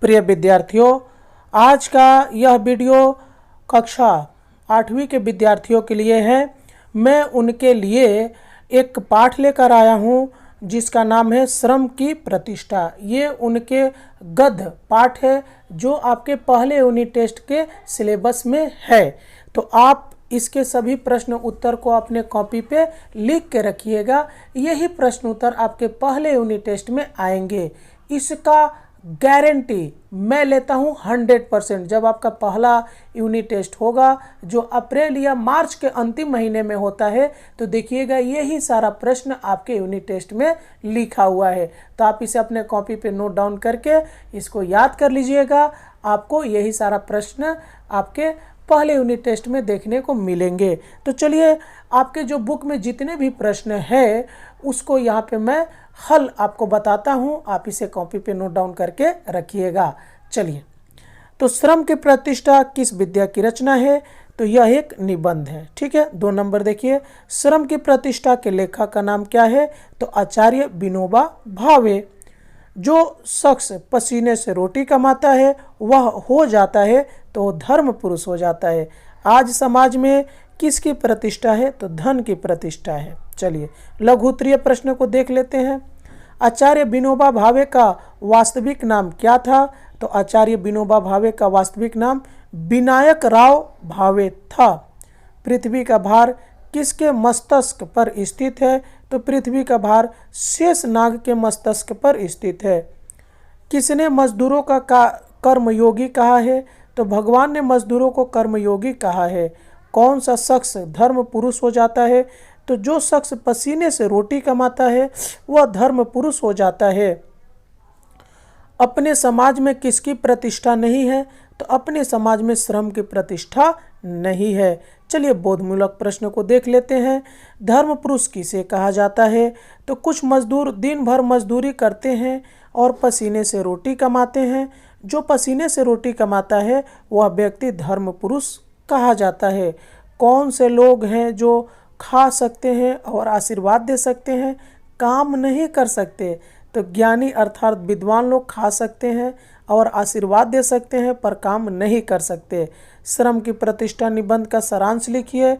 प्रिय विद्यार्थियों, आज का यह वीडियो कक्षा 8वीं के विद्यार्थियों के लिए है। मैं उनके लिए एक पाठ लेकर आया हूं जिसका नाम है श्रम की प्रतिष्ठा। ये उनके गद्य पाठ है जो आपके पहले यूनिट टेस्ट के सिलेबस में है। तो आप इसके सभी प्रश्न उत्तर को अपने कॉपी पे लिख के रखिएगा। यही प्रश्न उत्तर आपके पहले यूनिट टेस्ट में आएंगे। इसका गारंटी मैं लेता हूं 100%। जब आपका पहला यूनिट टेस्ट होगा जो अप्रैल या मार्च के अंतिम महीने में होता है, तो देखिएगा यही सारा प्रश्न आपके यूनिट टेस्ट में लिखा हुआ है। तो आप इसे अपने कॉपी पे नोट डाउन करके इसको याद कर लीजिएगा। आपको यही सारा प्रश्न आपके पहले यूनिट टेस्ट में देखने को मिलेंगे। तो चलिए, आपके जो बुक में जितने भी प्रश्न हैं उसको यहाँ पे मैं हल आपको बताता हूँ। आप इसे कॉपी पे नोट डाउन करके रखिएगा। चलिए, तो श्रम की प्रतिष्ठा किस विद्या की रचना है? तो यह एक निबंध है। ठीक है, 2 नंबर देखिए, श्रम की प्रतिष्ठा के लेखक का नाम क्या है? तो आचार्य विनोबा भावे। जो शख्स पसीने से रोटी कमाता है वह हो जाता है तो धर्म पुरुष हो जाता है। आज समाज में किसकी प्रतिष्ठा है? तो धन की प्रतिष्ठा है। चलिए, लघु उत्तरीय प्रश्न को देख लेते हैं। आचार्य विनोबा भावे का वास्तविक नाम क्या था? तो आचार्य विनोबा भावे का वास्तविक नाम विनायक राव भावे था। पृथ्वी का भार किसके मस्तिष्क पर स्थित है? तो पृथ्वी का भार शेषनाग के मस्तिष्क पर स्थित है। किसने मजदूरों का कर्मयोगी कहा है? तो भगवान ने मजदूरों को कर्मयोगी कहा है। कौन सा शख्स धर्म पुरुष हो जाता है? तो जो शख्स पसीने से रोटी कमाता है वह धर्म पुरुष हो जाता है। अपने समाज में किसकी प्रतिष्ठा नहीं है? तो अपने समाज में श्रम की प्रतिष्ठा नहीं है। चलिए, बोधमूलक प्रश्न को देख लेते हैं। धर्म पुरुष किसे कहा जाता है? तो कुछ मजदूर दिन भर मजदूरी करते हैं और पसीने से रोटी कमाते हैं। जो पसीने से रोटी कमाता है वह व्यक्ति धर्म पुरुष कहा जाता है। कौन से लोग हैं जो खा सकते हैं और आशीर्वाद दे सकते हैं, काम नहीं कर सकते? तो ज्ञानी अर्थात विद्वान लोग खा सकते हैं और आशीर्वाद दे सकते हैं पर काम नहीं कर सकते। श्रम की प्रतिष्ठा निबंध का सारांश लिखिए।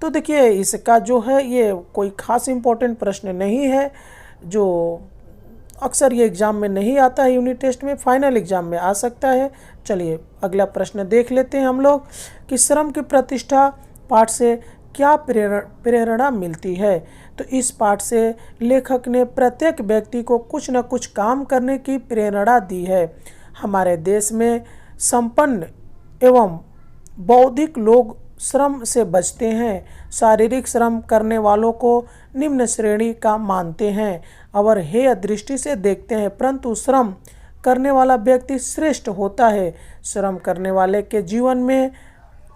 तो देखिए, इसका जो है ये कोई खास इम्पोर्टेंट प्रश्न नहीं है, जो अक्सर ये एग्ज़ाम में नहीं आता है, यूनिट टेस्ट में, फाइनल एग्ज़ाम में आ सकता है। चलिए, अगला प्रश्न देख लेते हैं हम लोग कि श्रम की प्रतिष्ठा पाठ से क्या प्रेरणा मिलती है? तो इस पाठ से लेखक ने प्रत्येक व्यक्ति को कुछ न कुछ काम करने की प्रेरणा दी है। हमारे देश में संपन्न एवं बौद्धिक लोग श्रम से बचते हैं। शारीरिक श्रम करने वालों को निम्न श्रेणी का मानते हैं और हेय दृष्टि से देखते हैं, परंतु श्रम करने वाला व्यक्ति श्रेष्ठ होता है। श्रम करने वाले के जीवन में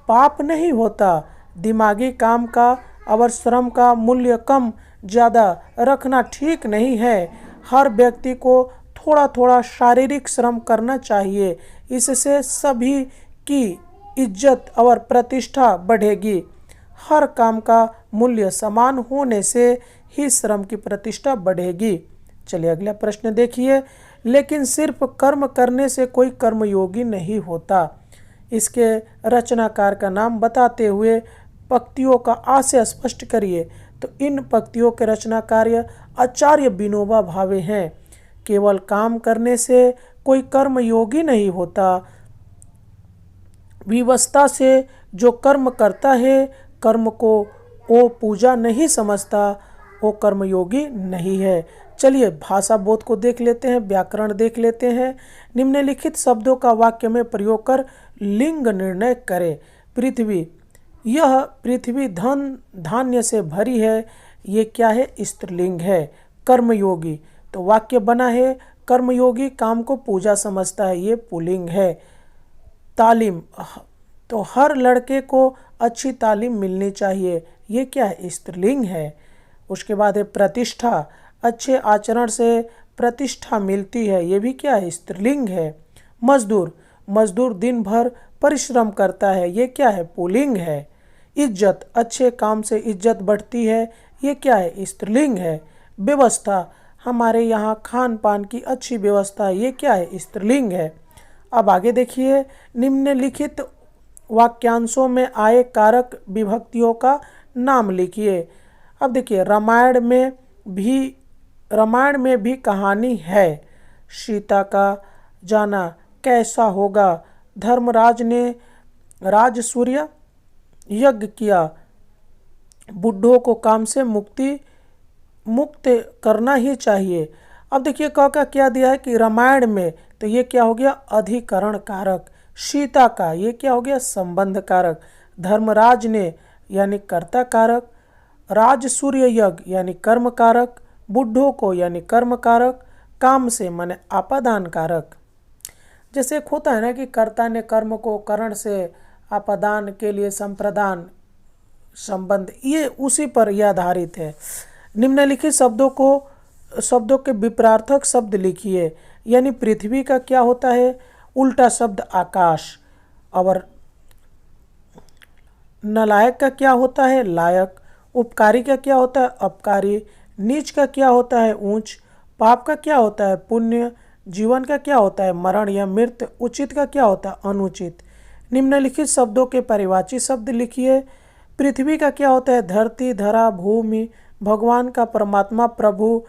पाप नहीं होता। दिमागी काम का और श्रम का मूल्य कम ज़्यादा रखना ठीक नहीं है। हर व्यक्ति को थोड़ा थोड़ा शारीरिक श्रम करना चाहिए। इससे सभी की इज्जत और प्रतिष्ठा बढ़ेगी। हर काम का मूल्य समान होने से ही श्रम की प्रतिष्ठा बढ़ेगी। चलिए, अगला प्रश्न देखिए। लेकिन सिर्फ कर्म करने से कोई कर्मयोगी नहीं होता। इसके रचनाकार का नाम बताते हुए पंक्तियों का आशय स्पष्ट करिए। तो इन पंक्तियों के रचना कार्य आचार्य विनोबा भावे हैं। केवल काम करने से कोई कर्मयोगी नहीं होता। विवशता से जो कर्म करता है, कर्म को वो पूजा नहीं समझता, वो कर्मयोगी नहीं है। चलिए, भाषा बोध को देख लेते हैं, व्याकरण देख लेते हैं। निम्नलिखित शब्दों का वाक्य में प्रयोग कर लिंग निर्णय करें। पृथ्वी, यह पृथ्वी धन धान्य से भरी है। ये क्या है? स्त्रीलिंग है। कर्मयोगी, तो वाक्य बना है कर्मयोगी काम को पूजा समझता है, ये पुल्लिंग है। तालीम, तो हर लड़के को अच्छी तालीम मिलनी चाहिए, ये क्या है? स्त्रीलिंग है। उसके बाद है प्रतिष्ठा, अच्छे आचरण से प्रतिष्ठा मिलती है, ये भी क्या है? स्त्रीलिंग है। मजदूर, मजदूर दिन भर परिश्रम करता है, ये क्या है? पुल्लिंग है। इज्जत, अच्छे काम से इज्जत बढ़ती है, ये क्या है? स्त्रीलिंग है। व्यवस्था, हमारे यहाँ खान पान की अच्छी व्यवस्था, ये क्या है? स्त्रीलिंग है। अब आगे देखिए, निम्नलिखित वाक्यांशों में आए कारक विभक्तियों का नाम लिखिए। अब देखिए, रामायण में भी कहानी है। सीता का जाना कैसा होगा? धर्मराज ने राजसूय यज्ञ किया। बुड्ढों को काम से मुक्त करना ही चाहिए। अब देखिए का क्या दिया है कि रामायण में, तो ये क्या हो गया? अधिकरण कारक। सीता का, ये क्या हो गया? संबंध कारक। धर्मराज ने यानी कर्ता कारक। राजसूय यज्ञ यानी कर्म कारक। बुड्ढों को यानी कर्म कारक। काम से माने आपादान कारक। जैसे एक होता है ना कि कर्ता ने कर्म को करण से आपादान के लिए संप्रदान संबंध, ये उसी पर यह आधारित है। निम्नलिखित शब्दों के विपरीतार्थक शब्द लिखिए। यानी पृथ्वी का क्या होता है? उल्टा शब्द आकाश। और नालायक का क्या होता है? लायक। उपकारी का क्या होता है? अपकारी। नीच का क्या होता है? ऊंच। पाप का क्या होता है? पुण्य। जीवन का क्या होता है? मरण या मृत्यु। उचित का क्या होता है? अनुचित। निम्नलिखित शब्दों के परिवाची शब्द लिखिए। पृथ्वी का क्या होता है? धरती, धरा, भूमि। भगवान का परमात्मा, प्रभु,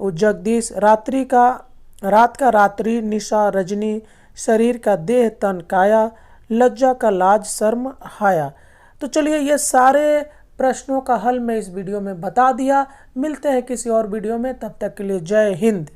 जगदीश। रात का रात्रि, निशा, रजनी। शरीर का देह, तन, काया। लज्जा का लाज, शर्म, हाया। तो चलिए, ये सारे प्रश्नों का हल मैं इस वीडियो में बता दिया। मिलते हैं किसी और वीडियो में, तब तक के लिए जय हिंद।